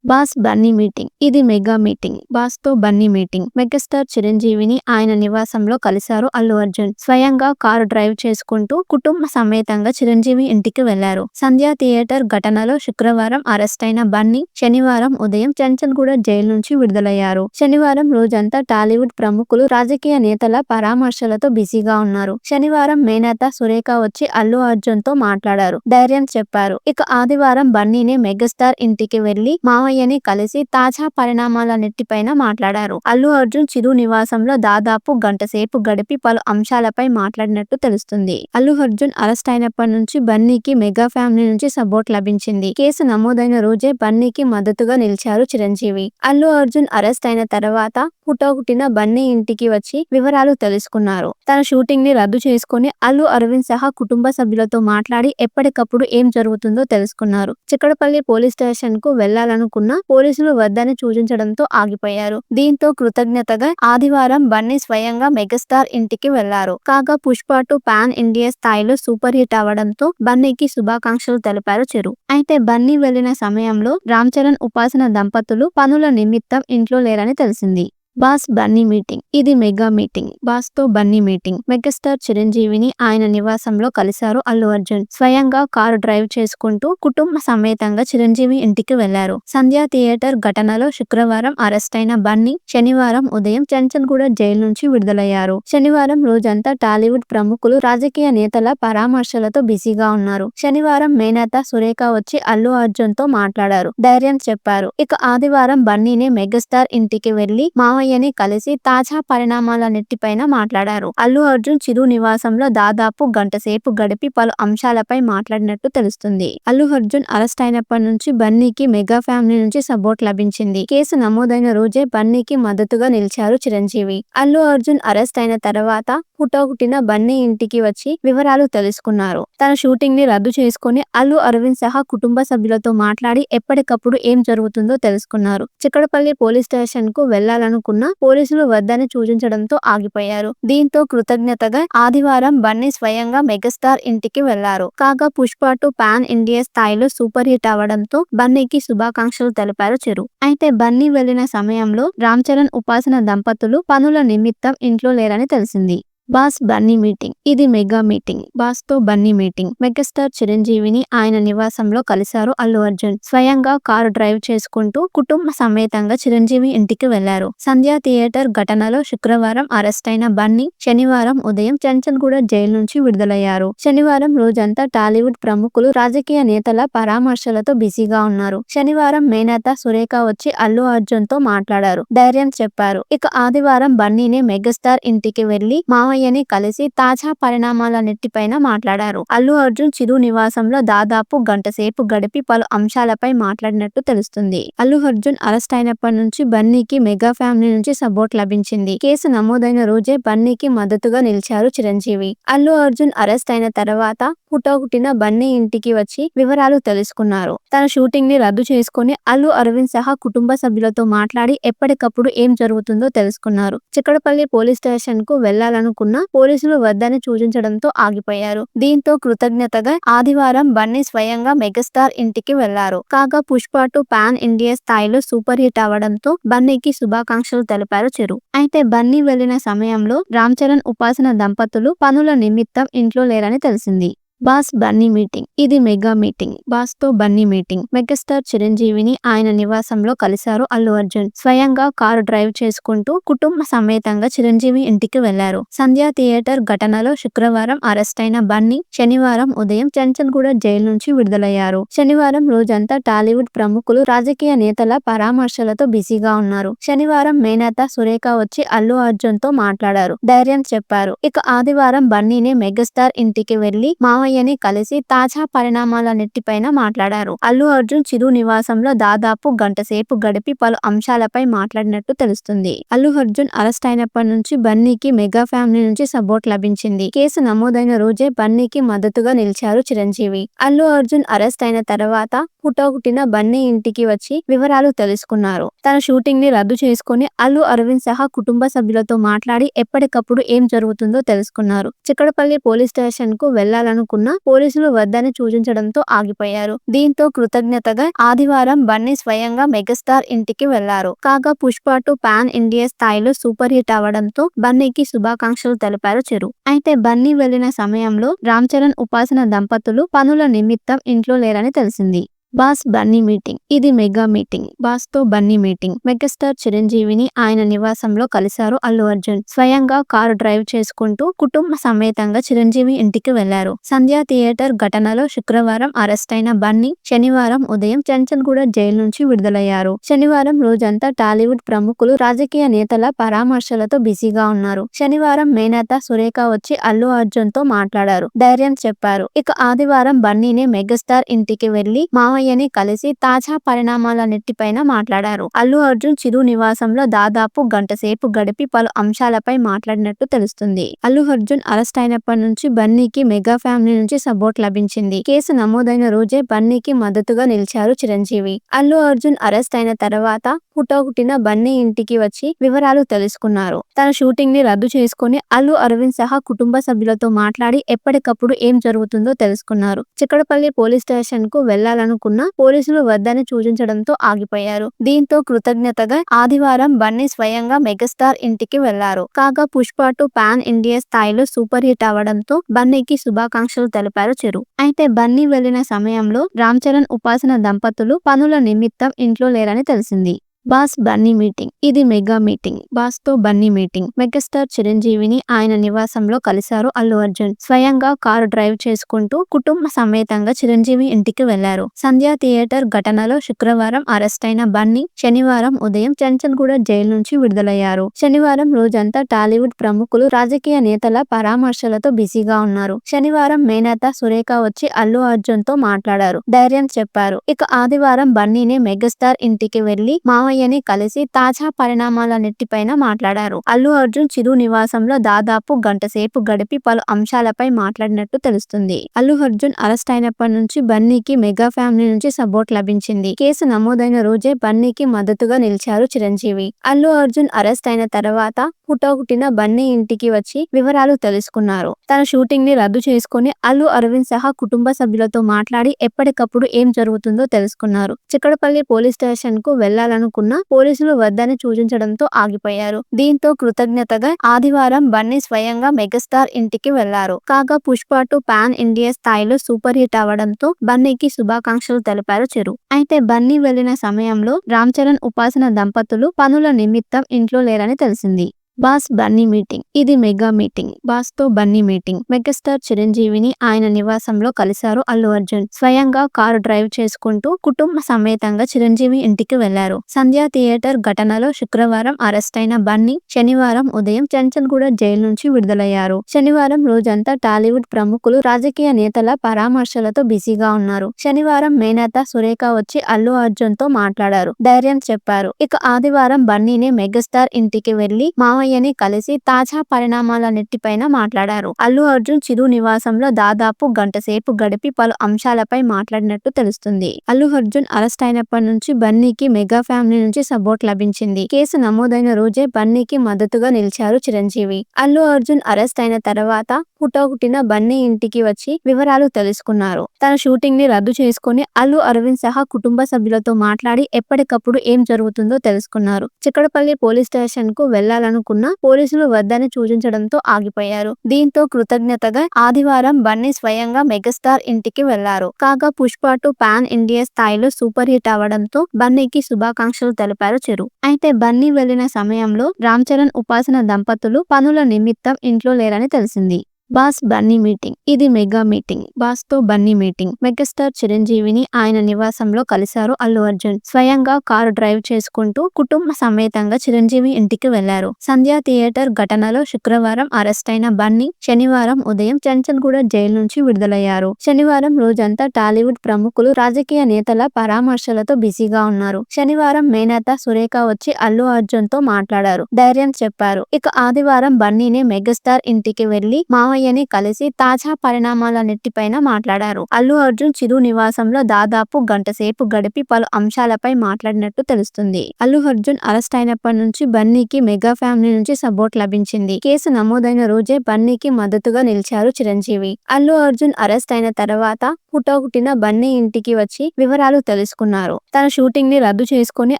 Boss Bunny meeting. ఇది mega meeting. Boss తో Bunny meeting. Megastar చిరంజీవిని ఆయన నివాసంలో కలిశారు అల్లు అర్జున్. స్వయంగా కారు డ్రైవ్ చేసుకుంటూ కుటుంబ సమేతంగా చిరంజీవి ఇంటికి వెళ్లారు. సంధ్య థియేటర్ ఘటనలో శుక్రవారం అరెస్టైన బన్నీ శనివారం ఉదయం చెంచల్గూడ జైలు నుంచి విడుదలయ్యారు. శనివారం రోజంతా టాలీవుడ్ ప్రముఖులు, రాజకీయ నేతల పరామర్శలతో బిజీగా ఉన్నారు. శనివారం మేనత సురేఖ వచ్చి అల్లు అర్జున్ తో మాట్లాడారు, ధైర్యం చెప్పారు. ఇక ఆదివారం బన్నీనే మెగాస్టార్ ఇంటికి వెళ్లి మావయ్యని కలిసి తాజా పరిణామాలన్నిటిపైన మాట్లాడారు. అల్లు అర్జున్ చిరు నివాసంలో దాదాపు గంట సేపు గడిపి పలు అంశాలపై మాట్లాడినట్టు తెలుస్తుంది. అల్లు అర్జున్ అరెస్ట్ అయినప్పటి నుంచి బన్నీకి మెగా ఫ్యామిలీ నుంచి సపోర్ట్ లభించింది. కేసు నమోదైన రోజే బన్నీకి మద్దతుగా నిలిచారు చిరంజీవి. అల్లు అర్జున్ అరెస్ట్ అయిన తర్వాత హుటాహుటిన బన్నీ ఇంటికి వచ్చి వివరాలు తెలుసుకున్నారు. తన షూటింగ్ ని రద్దు చేసుకుని అల్లు అరవింద్ సహా కుటుంబ సభ్యులతో మాట్లాడి ఎప్పటికప్పుడు ఏం జరుగుతుందో తెలుసుకున్నారు. చిక్కడపల్లి పోలీస్ స్టేషన్ కు వెళ్లాలనుకున్నా పోలీసులు వద్దని సూచించడంతో ఆగిపోయారు. దీంతో కృతజ్ఞతగా ఆదివారం బన్నీ స్వయంగా మెగాస్టార్ ఇంటికి వెళ్లారు. కాగా పుష్ప 2 పాన్ ఇండియా స్థాయిలో సూపర్ హిట్ అవడంతో బన్నీకి శుభాకాంక్షలు తెలిపారు చిరు. అయితే బన్నీ వెళ్లిన సమయంలో రామ్ చరణ్, ఉపాసన దంపతులు పనుల నిమిత్తం ఇంట్లో లేరని తెలిసింది. Boss Bunny meeting. ఇది మెగా మీటింగ్. బాస్ తో బన్నీ మీటింగ్. మెగాస్టార్ చిరంజీవిని ఆయన నివాసంలో కలిశారు అల్లు అర్జున్. స్వయంగా కారు డ్రైవ్ చేసుకుంటూ కుటుంబ సమేతంగా చిరంజీవి ఇంటికి వెళ్లారు. సంధ్య థియేటర్ ఘటనలో శుక్రవారం అరెస్టైన బన్నీ శనివారం ఉదయం చెంచల్గూడ జైలు నుంచి విడుదలయ్యారు. శనివారం రోజంతా టాలీవుడ్ ప్రముఖులు, రాజకీయ నేతల పరామర్శలతో బిజీగా ఉన్నారు. శనివారం మేనత సురేఖ వచ్చి అల్లు అర్జున్ తో మాట్లాడారు, ధైర్యం చెప్పారు. ఇక ఆదివారం బన్నీనే మెగాస్టార్ ఇంటికి వెళ్లి మావయ్యని కలిసి తాజా పరిణామాలన్నిటిపైన మాట్లాడారు. అల్లు అర్జున్ చిరు నివాసంలో దాదాపు గంట సేపు గడిపి పలు అంశాలపై మాట్లాడినట్టు తెలుస్తుంది. అల్లు అర్జున్ అరెస్ట్ అయినప్పటి నుంచి బన్నీకి మెగా ఫ్యామిలీ నుంచి సపోర్ట్ లభించింది. కేసు నమోదైన రోజే బన్నీకి మద్దతుగా నిలిచారు చిరంజీవి. అల్లు అర్జున్ అరెస్ట్ అయిన తర్వాత హుటాహుటిన బన్నీ ఇంటికి వచ్చి వివరాలు తెలుసుకున్నారు. తన షూటింగ్ ని రద్దు చేసుకుని అల్లు అరవింద్ సహా కుటుంబ సభ్యులతో మాట్లాడి ఎప్పటికప్పుడు ఏం జరుగుతుందో తెలుసుకున్నారు. చిక్కడపల్లి పోలీస్ స్టేషన్ కు వెళ్లాలనుకున్నా పోలీసులు వద్దని సూచించడంతో ఆగిపోయారు. దీంతో కృతజ్ఞతగా ఆదివారం బన్నీ స్వయంగా మెగాస్టార్ ఇంటికి వెళ్లారు. కాగా పుష్ప 2 పాన్ ఇండియా స్థాయిలో సూపర్ హిట్ అవడంతో బన్నీకి శుభాకాంక్షలు తెలిపారు చిరు. అయితే బన్నీ వెళ్లిన సమయంలో రామ్ చరణ్, ఉపాసన దంపతులు పనుల నిమిత్తం ఇంట్లో లేరని తెలిసింది. Boss Bunny meeting. ఇది మెగా మీటింగ్. బాస్ తో బన్నీ మీటింగ్. మెగాస్టార్ చిరంజీవిని ఆయన నివాసంలో కలిశారు అల్లు అర్జున్. స్వయంగా కారు డ్రైవ్ చేసుకుంటూ కుటుంబ సమేతంగా చిరంజీవి ఇంటికి వెళ్లారు. సంధ్య థియేటర్ ఘటనలో శుక్రవారం అరెస్టైన బన్నీ శనివారం ఉదయం చెంచల్గూడ జైలు నుంచి విడుదలయ్యారు. శనివారం రోజంతా టాలీవుడ్ ప్రముఖులు, రాజకీయ నేతల పరామర్శలతో బిజీగా ఉన్నారు. శనివారం మేనత సురేఖ వచ్చి అల్లు అర్జున్ తో మాట్లాడారు, ధైర్యం చెప్పారు. ఇక ఆదివారం బన్నీనే మెగాస్టార్ ఇంటికి వెళ్లి మావయ్యని కలిసి తాజా పరిణామాలన్నిటిపైన మాట్లాడారు. అల్లు అర్జున్ చిరు నివాసంలో దాదాపు గంట సేపు గడిపి పలు అంశాలపై మాట్లాడినట్టు తెలుస్తుంది. అల్లు అర్జున్ అరెస్ట్ అయినప్పటి నుంచి బన్నీకి మెగా ఫ్యామిలీ నుంచి సపోర్ట్ లభించింది. కేసు నమోదైన రోజే బన్నీకి మద్దతుగా నిలిచారు చిరంజీవి. అల్లు అర్జున్ అరెస్ట్ అయిన తర్వాత హుటాహుటిన బన్నీ ఇంటికి వచ్చి వివరాలు తెలుసుకున్నారు. తన షూటింగ్ ని రద్దు చేసుకుని అల్లు అరవింద్ సహా కుటుంబ సభ్యులతో మాట్లాడి ఎప్పటికప్పుడు ఏం జరుగుతుందో తెలుసుకున్నారు. చిక్కడపల్లి పోలీస్ స్టేషన్ కు వెళ్లాలనుకున్నా పోలీసులు వద్దని సూచించడంతో ఆగిపోయారు. దీంతో కృతజ్ఞతగా ఆదివారం బన్నీ స్వయంగా మెగాస్టార్ ఇంటికి వెళ్లారు. కాగా పుష్ప 2 పాన్ ఇండియా స్థాయిలో సూపర్ హిట్ అవడంతో బన్నీకి శుభాకాంక్షలు తెలిపారు చిరు. అయితే బన్నీ వెళ్లిన సమయంలో రామ్ చరణ్, ఉపాసన దంపతులు పనుల నిమిత్తం ఇంట్లో లేరని తెలిసింది. Boss Bunny meeting. ఇది మెగా మీటింగ్. బాస్ తో బన్నీ మీటింగ్. మెగాస్టార్ చిరంజీవిని ఆయన నివాసంలో కలిశారు అల్లు అర్జున్. స్వయంగా కారు డ్రైవ్ చేసుకుంటూ కుటుంబ సమేతంగా చిరంజీవి ఇంటికి వెళ్లారు. సంధ్య థియేటర్ ఘటనలో శుక్రవారం అరెస్టైన బన్నీ శనివారం ఉదయం చెంచల్గూడ జైలు నుంచి విడుదలయ్యారు. శనివారం రోజంతా టాలీవుడ్ ప్రముఖులు, రాజకీయ నేతల పరామర్శలతో బిజీగా ఉన్నారు. శనివారం మేనత సురేఖ వచ్చి అల్లు అర్జున్ తో మాట్లాడారు, ధైర్యం చెప్పారు. ఇక ఆదివారం బన్నీనే మెగాస్టార్ ఇంటికి వెళ్లి మావయ్యని కలిసి తాజా పరిణామాలన్నిటిపైన మాట్లాడారు. అల్లు అర్జున్ చిరు నివాసంలో దాదాపు గంట సేపు గడిపి పలు అంశాలపై మాట్లాడినట్టు తెలుస్తుంది. అల్లు అర్జున్ అరెస్ట్ అయినప్పటి నుంచి బన్నీకి మెగా ఫ్యామిలీ నుంచి సపోర్ట్ లభించింది. కేసు నమోదైన రోజే బన్నీకి మద్దతుగా నిలిచారు చిరంజీవి. అల్లు అర్జున్ అరెస్ట్ అయిన తర్వాత హుటాహుటిన బన్నీ ఇంటికి వచ్చి వివరాలు తెలుసుకున్నారు. తన షూటింగ్ ని రద్దు చేసుకుని అల్లు అరవింద్ సహా కుటుంబ సభ్యులతో మాట్లాడి ఎప్పటికప్పుడు ఏం జరుగుతుందో తెలుసుకున్నారు. చిక్కడపల్లి పోలీస్ స్టేషన్ కు వెళ్లాలనుకున్న వెళ్లాలనుకున్నా పోలీసులు వద్దని సూచించడంతో ఆగిపోయారు. దీంతో కృతజ్ఞతగా ఆదివారం బన్నీ స్వయంగా మెగాస్టార్ ఇంటికి వెళ్లారు. కాగా పుష్ప 2 పాన్ ఇండియా స్థాయిలో సూపర్ హిట్ అవడంతో బన్నీకి శుభాకాంక్షలు తెలిపారు చిరు. అయితే బన్నీ వెళ్లిన సమయంలో రామ్ చరణ్, ఉపాసన దంపతులు పనుల నిమిత్తం ఇంట్లో లేరని తెలిసింది. Boss Bunny meeting. ఇది మెగా మీటింగ్. బాస్ తో బన్నీ మీటింగ్. మెగాస్టార్ చిరంజీవిని ఆయన నివాసంలో కలిశారు అల్లు అర్జున్. స్వయంగా కారు డ్రైవ్ చేసుకుంటూ కుటుంబ సమేతంగా చిరంజీవి ఇంటికి వెళ్లారు. సంధ్య థియేటర్ ఘటనలో శుక్రవారం అరెస్టైన బన్నీ శనివారం ఉదయం చెంచల్గూడ జైలు నుంచి విడుదలయ్యారు. శనివారం రోజంతా టాలీవుడ్ ప్రముఖులు, రాజకీయ నేతల పరామర్శలతో బిజీగా ఉన్నారు. శనివారం మేనత సురేఖ వచ్చి అల్లు అర్జున్ తో మాట్లాడారు, ధైర్యం చెప్పారు. ఇక ఆదివారం బన్నీనే మెగాస్టార్ ఇంటికి వెళ్లి మావయ్యని కలిసి తాజా పరిణామాలన్నిటిపైన మాట్లాడారు. అల్లు అర్జున్ చిరు నివాసంలో దాదాపు గంట సేపు గడిపి పలు అంశాలపై మాట్లాడినట్టు తెలుస్తుంది. అల్లు అర్జున్ అరెస్ట్ అయినప్పటి నుంచి బన్నీకి మెగా ఫ్యామిలీ నుంచి సపోర్ట్ లభించింది. కేసు నమోదైన రోజే బన్నీకి మద్దతుగా నిలిచారు చిరంజీవి. అల్లు అర్జున్ అరెస్ట్ అయిన తర్వాత హుటాహుటిన బన్నీ ఇంటికి వచ్చి వివరాలు తెలుసుకున్నారు. తన షూటింగ్ ని రద్దు చేసుకుని అల్లు అరవింద్ సహా కుటుంబ సభ్యులతో మాట్లాడి ఎప్పటికప్పుడు ఏం జరుగుతుందో తెలుసుకున్నారు. చిక్కడపల్లి పోలీస్ స్టేషన్ కు వెళ్లాలనుకున్న పోలీసులు వద్దని సూచించడంతో ఆగిపోయారు. దీంతో కృతజ్ఞతగా ఆదివారం బన్నీ స్వయంగా మెగాస్టార్ ఇంటికి వెళ్లారు. కాగా పుష్ప 2 పాన్ ఇండియా స్థాయిలో సూపర్ హిట్ అవడంతో బన్నీకి శుభాకాంక్షలు తెలిపారు చిరు. అయితే బన్నీ వెళ్లిన సమయంలో రామ్ చరణ్, ఉపాసన దంపతులు పనుల నిమిత్తం ఇంట్లో లేరని తెలిసింది. Boss Bunny meeting. ఇది మెగా మీటింగ్. బాస్ తో బన్నీ మీటింగ్. మెగాస్టార్ చిరంజీవిని ఆయన నివాసంలో కలిశారు అల్లు అర్జున్. స్వయంగా కారు డ్రైవ్ చేసుకుంటూ కుటుంబ సమేతంగా చిరంజీవి ఇంటికి వెళ్లారు. సంధ్య థియేటర్ ఘటనలో శుక్రవారం అరెస్టైన బన్నీ శనివారం ఉదయం చెంచల్గూడ జైలు నుంచి విడుదలయ్యారు. శనివారం రోజంతా టాలీవుడ్ ప్రముఖులు, రాజకీయ నేతల పరామర్శలతో బిజీగా ఉన్నారు. శనివారం మేనత సురేఖ వచ్చి అల్లు అర్జున్ తో మాట్లాడారు, ధైర్యం చెప్పారు. ఇక ఆదివారం బన్నీనే మెగాస్టార్ ఇంటికి వెళ్లి మావయ్యని కలిసి తాజా పరిణామాలన్నిటిపైన మాట్లాడారు. అల్లు అర్జున్ చిరు నివాసంలో దాదాపు గంట సేపు గడిపి పలు అంశాలపై మాట్లాడినట్టు తెలుస్తుంది. అల్లు అర్జున్ అరెస్ట్ అయినప్పటి నుంచి బన్నీకి మెగా ఫ్యామిలీ నుంచి సపోర్ట్ లభించింది. కేసు నమోదైన రోజే బన్నీకి మద్దతుగా నిలిచారు చిరంజీవి. అల్లు అర్జున్ అరెస్ట్ అయిన తర్వాత హుటాహుటిన బన్నీ ఇంటికి వచ్చి వివరాలు తెలుసుకున్నారు. తన షూటింగ్ ని రద్దు చేసుకుని అల్లు అరవింద్ సహా కుటుంబ సభ్యులతో మాట్లాడి ఎప్పటికప్పుడు ఏం జరుగుతుందో తెలుసుకున్నారు. చిక్కడపల్లి పోలీస్ స్టేషన్ కు వెళ్లాలనుకున్న పోలీసులు వద్దని సూచించడంతో ఆగిపోయారు. దీంతో కృతజ్ఞతగా ఆదివారం బన్నీ స్వయంగా మెగాస్టార్ ఇంటికి వెళ్లారు. కాగా పుష్ప 2 పాన్ ఇండియా స్థాయిలో సూపర్ హిట్ అవడంతో బన్నీకి శుభాకాంక్షలు తెలిపారు చిరు. అయితే బన్నీ వెళ్లిన సమయంలో రామ్ చరణ్, ఉపాసన దంపతులు పనుల నిమిత్తం ఇంట్లో లేరని తెలిసింది. Boss Bunny meeting. ఇది మెగా మీటింగ్. బాస్ తో బన్నీ మీటింగ్. మెగాస్టార్ చిరంజీవిని ఆయన నివాసంలో కలిశారు అల్లు అర్జున్. స్వయంగా కారు డ్రైవ్ చేసుకుంటూ కుటుంబ సమేతంగా చిరంజీవి ఇంటికి వెళ్లారు. సంధ్య థియేటర్ ఘటనలో శుక్రవారం అరెస్టైన బన్నీ శనివారం ఉదయం చెంచల్గూడ జైలు నుంచి విడుదలయ్యారు. శనివారం రోజంతా టాలీవుడ్ ప్రముఖులు, రాజకీయ నేతల పరామర్శలతో బిజీగా ఉన్నారు. శనివారం మేనత సురేఖ వచ్చి అల్లు అర్జున్ తో మాట్లాడారు, ధైర్యం చెప్పారు. ఇక ఆదివారం బన్నీనే మెగాస్టార్ ఇంటికి వెళ్లి మావయ్యని కలిసి తాజా పరిణామాలన్నిటిపైన మాట్లాడారు. అల్లు అర్జున్ చిరు నివాసంలో దాదాపు గంట సేపు గడిపి పలు అంశాలపై మాట్లాడినట్టు తెలుస్తుంది. అల్లు అర్జున్ అరెస్ట్ అయినప్పటి నుంచి బన్నీకి మెగా ఫ్యామిలీ నుంచి సపోర్ట్ లభించింది. కేసు నమోదైన రోజే బన్నీకి మద్దతుగా నిలిచారు చిరంజీవి. అల్లు అర్జున్ అరెస్ట్ అయిన తర్వాత హుటాహుటిన బన్నీ ఇంటికి వచ్చి వివరాలు తెలుసుకున్నారు. తన షూటింగ్ ని రద్దు చేసుకుని అల్లు అరవింద్ సహా కుటుంబ సభ్యులతో మాట్లాడి ఎప్పటికప్పుడు ఏం జరుగుతుందో తెలుసుకున్నారు. చిక్కడపల్లి పోలీస్ స్టేషన్ కు వెళ్లాలనుకున్న పోలీసులు వద్దని సూచించడంతో ఆగిపోయారు. దీంతో కృతజ్ఞతగా ఆదివారం బన్నీ స్వయంగా మెగాస్టార్ ఇంటికి వెళ్లారు. కాగా పుష్ప 2 పాన్ ఇండియా స్థాయిలో సూపర్ హిట్ అవడంతో బన్నీకి శుభాకాంక్షలు తెలిపారు చిరు. అయితే బన్నీ వెళ్లిన సమయంలో రామ్ చరణ్, ఉపాసన దంపతులు పనుల నిమిత్తం ఇంట్లో లేరని తెలిసింది. Boss Bunny meeting. ఇది మెగా మీటింగ్. బాస్ తో బన్నీ మీటింగ్. మెగాస్టార్ చిరంజీవిని ఆయన నివాసంలో కలిశారు అల్లు అర్జున్. స్వయంగా కారు డ్రైవ్ చేసుకుంటూ కుటుంబ సమేతంగా చిరంజీవి ఇంటికి వెళ్లారు. సంధ్య థియేటర్ ఘటనలో శుక్రవారం అరెస్టైన బన్నీ శనివారం ఉదయం చెంచల్గూడ జైలు నుంచి విడుదలయ్యారు. శనివారం రోజంతా టాలీవుడ్ ప్రముఖులు, రాజకీయ నేతల పరామర్శలతో బిజీగా ఉన్నారు. శనివారం మేనత సురేఖ వచ్చి అల్లు అర్జున్ తో మాట్లాడారు, ధైర్యం చెప్పారు. ఇక ఆదివారం బన్నీనే మెగాస్టార్ ఇంటికి వెళ్లి మావయ్య మావయ్యని కలిసి తాజా పరిణామాలన్నిటిపైన మాట్లాడారు. అల్లు అర్జున్ చిరు నివాసంలో దాదాపు గంట సేపు గడిపి పలు అంశాలపై మాట్లాడినట్టు తెలుస్తుంది. అల్లు అర్జున్ అరెస్ట్ అయినప్పటి నుంచి బన్నీకి మెగా ఫ్యామిలీ నుంచి సపోర్ట్ లభించింది. కేసు నమోదైన రోజే బన్నీకి మద్దతుగా నిలిచారు చిరంజీవి. అల్లు అర్జున్ అరెస్ట్ అయిన తర్వాత హుటాహుటిన బన్నీ ఇంటికి వచ్చి వివరాలు తెలుసుకున్నారు. తన షూటింగ్ ని రద్దు చేసుకుని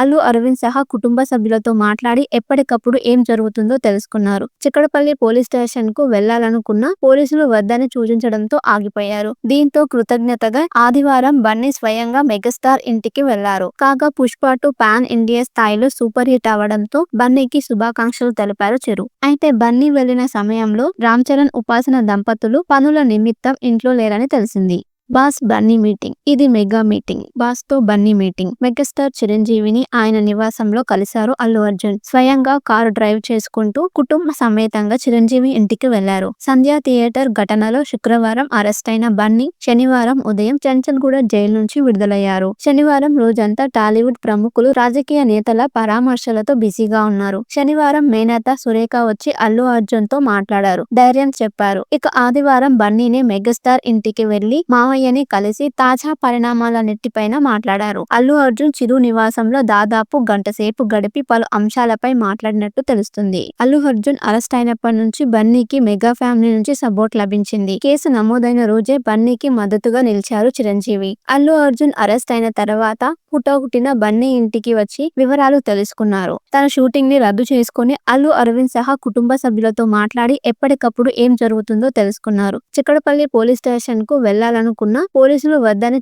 అల్లు అరవింద్ సహా కుటుంబ సభ్యులతో మాట్లాడి ఎప్పటికప్పుడు ఏం జరుగుతుందో తెలుసుకున్నారు. చిక్కడపల్లి పోలీస్ స్టేషన్ కు వెళ్లాలనుకున్న పోలీసులు వద్దని సూచించడంతో ఆగిపోయారు. దీంతో కృతజ్ఞతగా ఆదివారం బన్నీ స్వయంగా మెగాస్టార్ ఇంటికి వెళ్లారు. కాగా పుష్ప 2 పాన్ ఇండియా స్థాయిలో సూపర్ హిట్ అవడంతో బన్నీకి శుభాకాంక్షలు తెలిపారు చిరు. అయితే బన్నీ వెళ్లిన సమయంలో రామ్ చరణ్ ఉపాసన దంపతులు పనుల నిమిత్తం ఇంట్లో లేరని తెలిసింది. Boss Bunny meeting. ఇది మెగా మీటింగ్. బాస్ తో బన్నీ మీటింగ్. మెగాస్టార్ చిరంజీవిని ఆయన నివాసంలో కలిశారు అల్లు అర్జున్. స్వయంగా కారు డ్రైవ్ చేసుకుంటూ కుటుంబ సమేతంగా చిరంజీవి ఇంటికి వెళ్లారు. సంధ్య థియేటర్ ఘటనలో శుక్రవారం అరెస్ట్ అయిన బన్నీ శనివారం ఉదయం చెంచల్గూడ జైలు నుంచి విడుదలయ్యారు. శనివారం రోజంతా టాలీవుడ్ ప్రముఖులు, రాజకీయ నేతల పరామర్శలతో బిజీగా ఉన్నారు. శనివారం మేనత సురేఖ వచ్చి అల్లు అర్జున్ తో మాట్లాడారు, ధైర్యం చెప్పారు. ఇక ఆదివారం బన్నీనే మెగాస్టార్ ఇంటికి వెళ్లి మావయ్యని కలిసి తాజా పరిణామాలన్నిటిపైన మాట్లాడారు. అల్లు అర్జున్ చిరు నివాసంలో దాదాపు గంట సేపు గడిపి పలు అంశాలపై మాట్లాడినట్టు తెలుస్తుంది. అల్లు అర్జున్ అరెస్ట్ అయినప్పటి నుంచి బన్నీకి మెగా ఫ్యామిలీ నుంచి సపోర్ట్ లభించింది. కేసు నమోదైన రోజే బన్నీకి మద్దతుగా నిలిచారు చిరంజీవి. అల్లు అర్జున్ అరెస్ట్ అయిన తర్వాత హుటాహుటిన బన్నీ ఇంటికి వచ్చి వివరాలు తెలుసుకున్నారు. తన షూటింగ్ ని రద్దు చేసుకుని అల్లు అరవింద్ సహా కుటుంబ సభ్యులతో మాట్లాడి ఎప్పటికప్పుడు ఏం జరుగుతుందో తెలుసుకున్నారు. చిక్కడపల్లి పోలీస్ స్టేషన్ కు వెళ్లాలనుకున్న పోలీసులు వద్దని